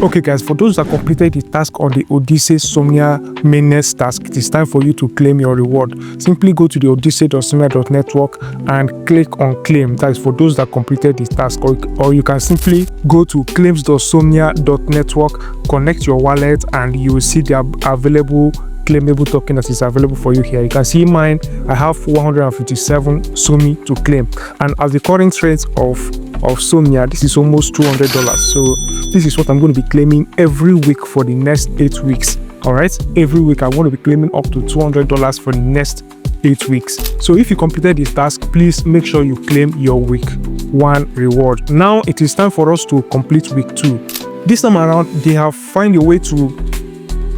Okay guys, for those that completed the task on the Odyssey Somnia mainnet task, it is time for you to claim your reward. Simply go to the odyssey.somnia.network and click on claim. That is for those that completed the task, or you can simply go to claims.somnia.network, connect your wallet, and you will see the available claimable token that is available for you here. You can see mine, I have 157 SOMI to claim, and at the current rate of Somnia, this is almost $200. So this is what I'm going to be claiming every week for the next 8 weeks. All right, every week I'm going to be claiming up to $200 for the next 8 weeks. So if you completed this task, please make sure you claim your week 1 reward. Now it is time for us to complete week 2. This time around, they have found a way to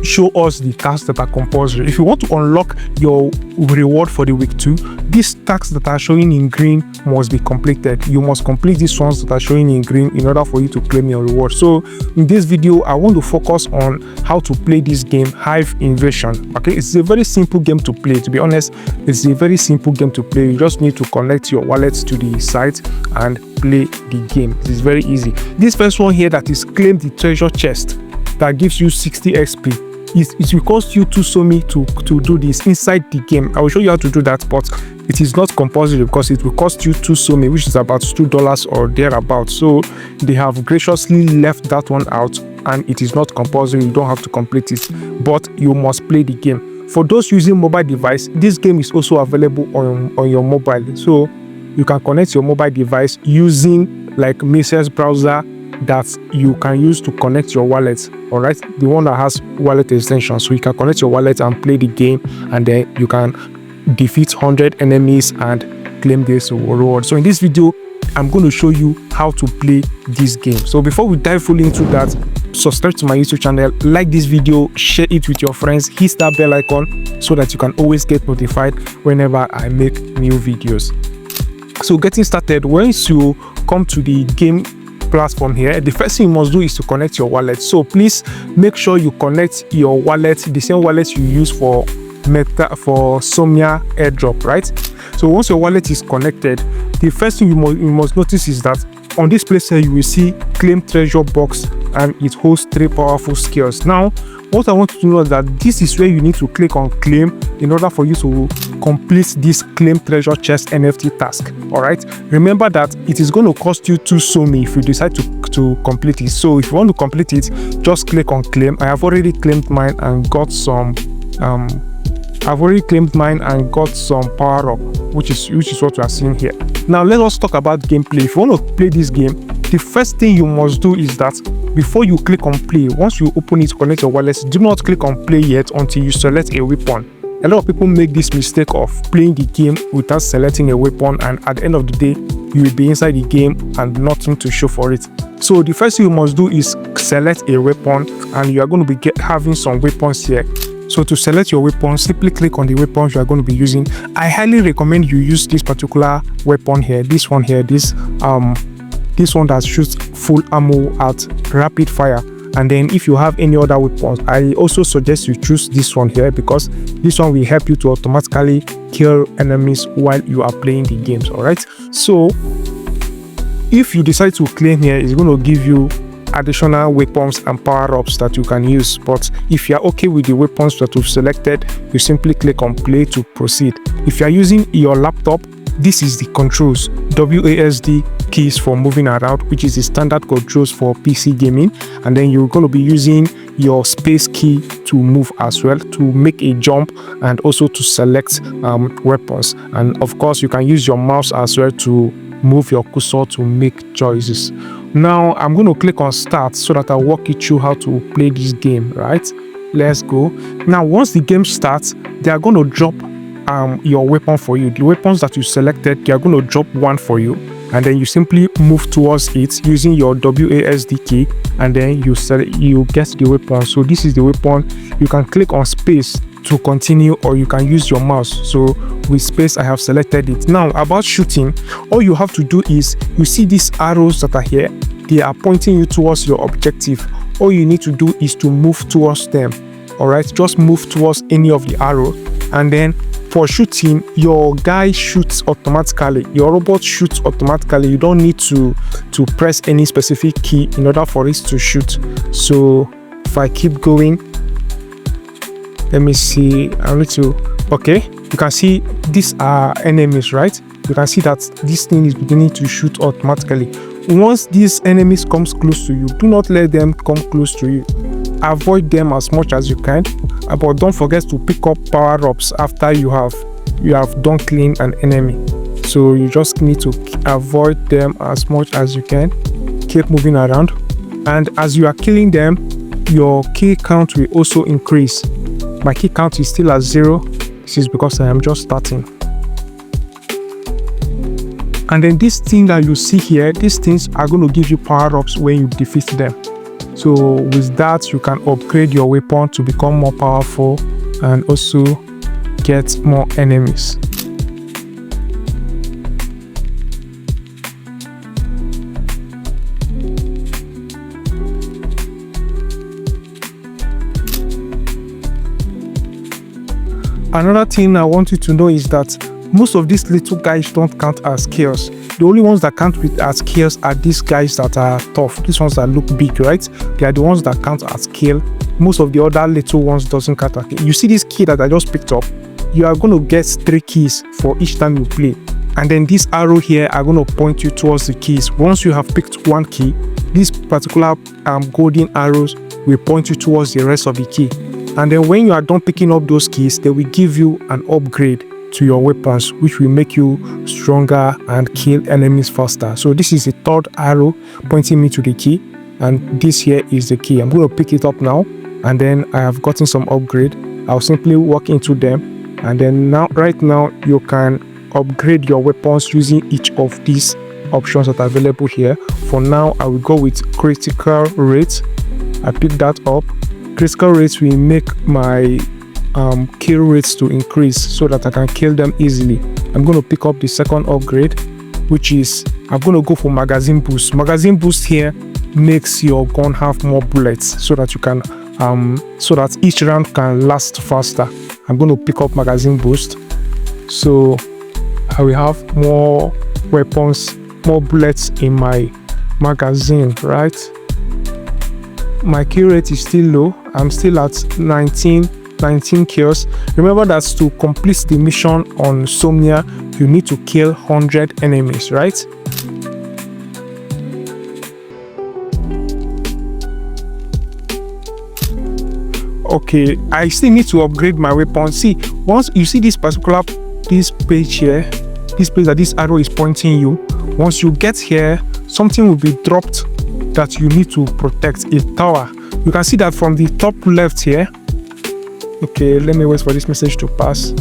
show us the tasks that are compulsory. If you want to unlock your reward for the week 2, these tasks that are showing in green must be completed. You must complete these ones that are showing in green in order for you to claim your reward. So in this video, I want to focus on how to play this game, Hive Invasion. Okay, it's a very simple game to play. To be honest, it's a very simple game to play. You just need to connect your wallet to the site and play the game. It is very easy. This first one here, that is claim the treasure chest, that gives you 60 XP. It will cost you 2 SOMI to do this inside the game. I will show you how to do that, but it is not compulsory because it will cost you 2 SOMI, which is about $2 or thereabouts. So they have graciously left that one out, and it is not compulsory. You don't have to complete it, but you must play the game. For those using mobile device, this game is also available on your mobile. So you can connect your mobile device using like Metaverse browser that you can use to connect your wallet. All right, the one that has wallet extension, so you can connect your wallet and play the game, and then you can defeat 100 enemies and claim this reward. So in this video, I'm going to show you how to play this game. So before we dive fully into that, subscribe to my YouTube channel, like this video, share it with your friends, hit that bell icon so that you can always get notified whenever I make new videos. So getting started, once you come to the game platform here, the first thing you must do is to connect your wallet. So please make sure you connect your wallet, the same wallet you use for Somnia Airdrop, right? So once your wallet is connected, the first thing you must notice is that on this place here you will see claim treasure box, and it holds 3 powerful skills. Now what I want you to know is that this is where you need to click on claim in order for you to complete this claim treasure chest NFT task. All right, remember that it is going to cost you 2 SOMI if you decide to complete it. So if you want to complete it, just click on claim. I have already claimed mine and got some power up, which is what we are seeing here. Now let us talk about gameplay. If you want to play this game, the first thing you must do is that before you click on play, once you open it to connect your wallet, do not click on play yet until you select a weapon. A lot of people make this mistake of playing the game without selecting a weapon, and at the end of the day, you will be inside the game and nothing to show for it. So the first thing you must do is select a weapon, and you are going to be having some weapons here. So to select your weapon, simply click on the weapons you are going to be using. I highly recommend you use this particular weapon here, this one here, this one that shoots full ammo at rapid fire. And then if you have any other weapons, I also suggest you choose this one here, because this one will help you to automatically kill enemies while you are playing the games. All right, so if you decide to claim here, it's going to give you additional weapons and power-ups that you can use. But if you are okay with the weapons that you've selected, you simply click on play to proceed. If you are using your laptop, this is the controls, WASD keys for moving around, which is the standard controls for PC gaming. And then you're going to be using your space key to move as well, to make a jump, and also to select weapons. And of course, you can use your mouse as well to move your cursor to make choices. Now I'm going to click on start so that I'll walk you through how to play this game. Right, let's go. Now once the game starts, they are going to drop your weapon for you. The weapons that you selected, they are going to drop one for you, and then you simply move towards it using your WASD key, and then you get the weapon. So this is the weapon. You can click on space to continue, or you can use your mouse. So with space, I have selected it. Now about shooting, all you have to do is, you see these arrows that are here, they are pointing you towards your objective. All you need to do is to move towards them. All right, just move towards any of the arrows, and then for shooting, your guy shoots automatically, your robot shoots automatically. You don't need to press any specific key in order for it to shoot. So if I keep going, let me see, I need to, okay, you can see these are enemies, right? You can see that this thing is beginning to shoot automatically. Once these enemies comes close to you, do not let them come close to you. Avoid them as much as you can, but don't forget to pick up power-ups after you have done killing an enemy. So you just need to avoid them as much as you can. Keep moving around, and as you are killing them, your kill count will also increase. My kill count is still at 0. This is because I am just starting. And then this thing that you see here, these things are going to give you power-ups when you defeat them. So with that, you can upgrade your weapon to become more powerful and also get more enemies. Another thing I want you to know is that most of these little guys don't count as kills. The only ones that count as kills are these guys that are tough. These ones that look big, right? They are the ones that count as kill. Most of the other little ones doesn't count as kill. You see this key that I just picked up? You are going to get 3 keys for each time you play. And then this arrow here are going to point you towards the keys. Once you have picked one key, these particular golden arrows will point you towards the rest of the key. And then when you are done picking up those keys, they will give you an upgrade to your weapons, which will make you stronger and kill enemies faster. So this is the 3rd arrow pointing me to the key, and this here is the key. I'm going to pick it up now, and then I have gotten some upgrade. I'll simply walk into them, and then right now you can upgrade your weapons using each of these options that are available here. For now, I will go with critical rate. I pick that up. Critical rates will make my kill rates to increase so that I can kill them easily. I'm going to pick up the 2nd upgrade, which is I'm going to go for magazine boost. Magazine boost here makes your gun have more bullets so that you can so that each round can last faster. I'm going to pick up magazine boost, so I will have more weapons, more bullets in my magazine, right? My kill rate is still low. I'm still at 19 kills. Remember that to complete the mission on Somnia, you need to kill 100 enemies, right? Okay, I still need to upgrade my weapon. See, once you see this page here, this place that this arrow is pointing you, once you get here, something will be dropped that you need to protect, a tower. You can see that from the top left here. Okay, let me wait for this message to pass.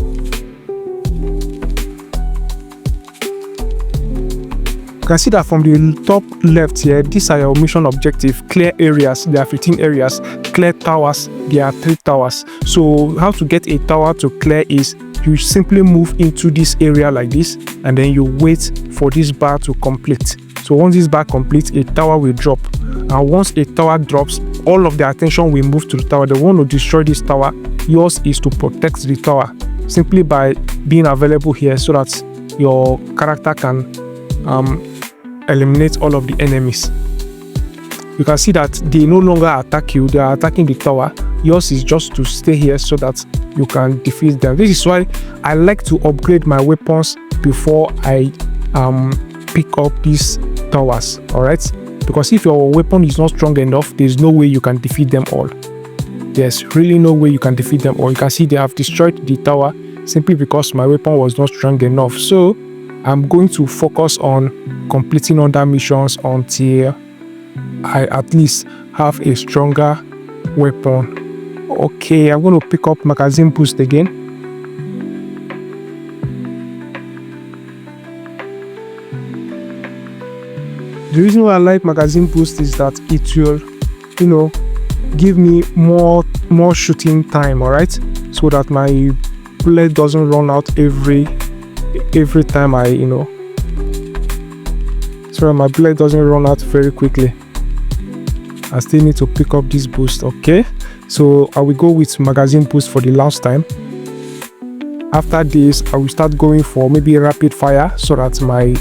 You can see that from the top left here, these are your mission objective. Clear areas, there are 15 areas. Clear towers, there are 3 towers. So how to get a tower to clear is you simply move into this area like this, and then you wait for this bar to complete. So once this bar completes, a tower will drop. And once a tower drops, all of the attention will move to the tower. They want to destroy this tower. Yours is to protect the tower simply by being available here so that your character can eliminate all of the enemies. You can see that they no longer attack you, they are attacking the tower. Yours is just to stay here so that you can defeat them. This is why I like to upgrade my weapons before I pick up these towers, all right? Because if your weapon is not strong enough, there's no way you can defeat them all. There's really no way you can defeat them all. You can see they have destroyed the tower simply because my weapon was not strong enough. So I'm going to focus on completing other missions until I at least have a stronger weapon. Okay, I'm going to pick up magazine boost again. The reason why I like magazine boost is that it will, give me more shooting time, all right? So that my bullet doesn't run out every time so that my bullet doesn't run out very quickly. I still need to pick up this boost. Okay, so I will go with magazine boost for the last time. After this, I will start going for maybe rapid fire so that my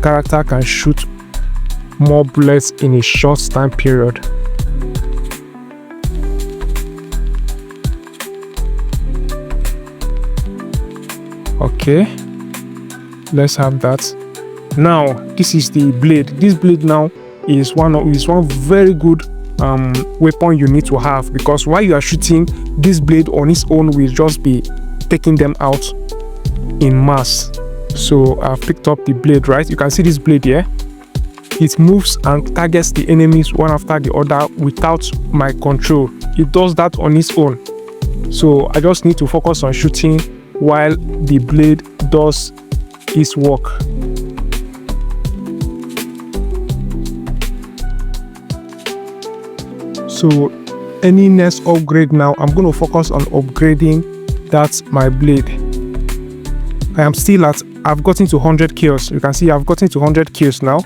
character can shoot more bullets in a short time period. Okay, let's have that. Now this is the blade. This blade now is one very good weapon you need to have, because while you are shooting, this blade on its own will just be taking them out in mass. So I've picked up the blade, right? You can see this blade here. It moves and targets the enemies one after the other without my control. It does that on its own. So I just need to focus on shooting while the blade does its work. So any next upgrade now, I'm going to focus on upgrading my blade. I've gotten to 100 kills. You can see I've gotten to 100 kills now.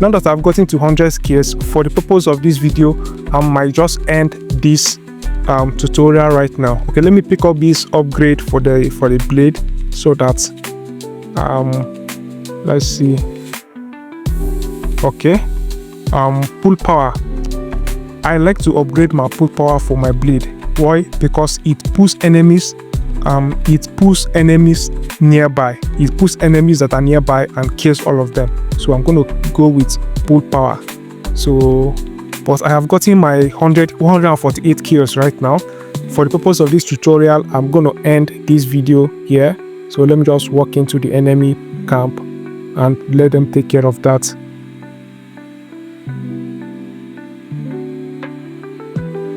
Now that I've gotten to 100 kills, for the purpose of this video, I might just end this tutorial right now. Okay, let me pick up this upgrade for the blade so that let's see. Okay, pull power. I like to upgrade my pull power for my blade. Why? Because it pulls enemies. It pulls enemies nearby. It pulls enemies that are nearby and kills all of them. So I'm going to go with pull power. So, but I have gotten my 148 kills right now. For the purpose of this tutorial, I'm going to end this video here. So let me just walk into the enemy camp and let them take care of that.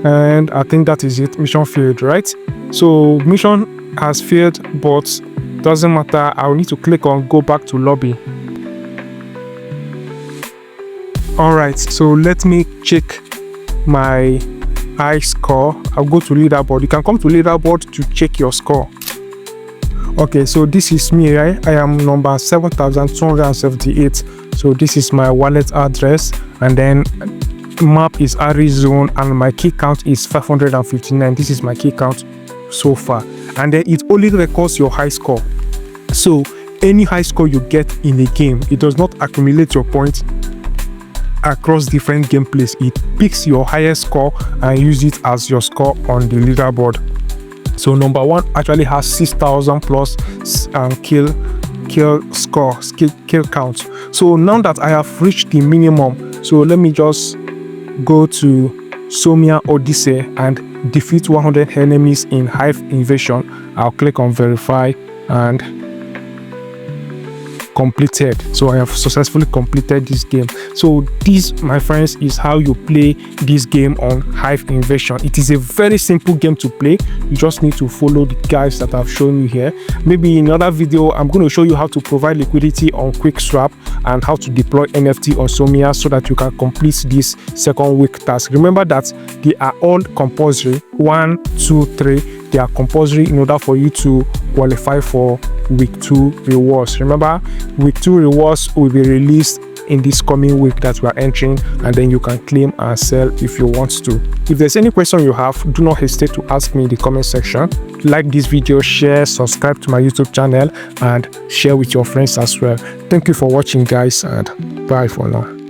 And I think that is it. Mission failed, right? So mission has failed, but doesn't matter. I'll need to click on go back to lobby. All right, so let me check my high score. I'll go to leaderboard. You can come to leaderboard to check your score. Okay, so this is me, right? I am number 7278. So this is my wallet address, and then map is Arizona, and my key count is 559. This is my key count so far, and then it only records your high score. So any high score you get in a game, it does not accumulate your points across different gameplays. It picks your highest score and use it as your score on the leaderboard. So number one actually has 6,000 plus kill count. So now that I have reached the minimum, so let me just go to Somnia Odyssey and defeat 100 enemies in Hive invasion. I'll click on verify and completed. So I have successfully completed this game. So this, my friends, is how you play this game on Hive invasion. It is a very simple game to play. You just need to follow the guides that I've shown you here. Maybe in another video, I'm going to show you how to provide liquidity on QuickSwap and how to deploy NFT on Somnia so that you can complete this second week task. Remember that they are all compulsory. 1, 2, 3. They are compulsory in order for you to qualify for week 2 rewards. Remember, week 2 rewards will be released in this coming week that we are entering, and then you can claim and sell if you want to. If there's any question you have, do not hesitate to ask me in the comment section. Like this video, share, subscribe to my YouTube channel, and share with your friends as well. Thank you for watching, guys, and bye for now.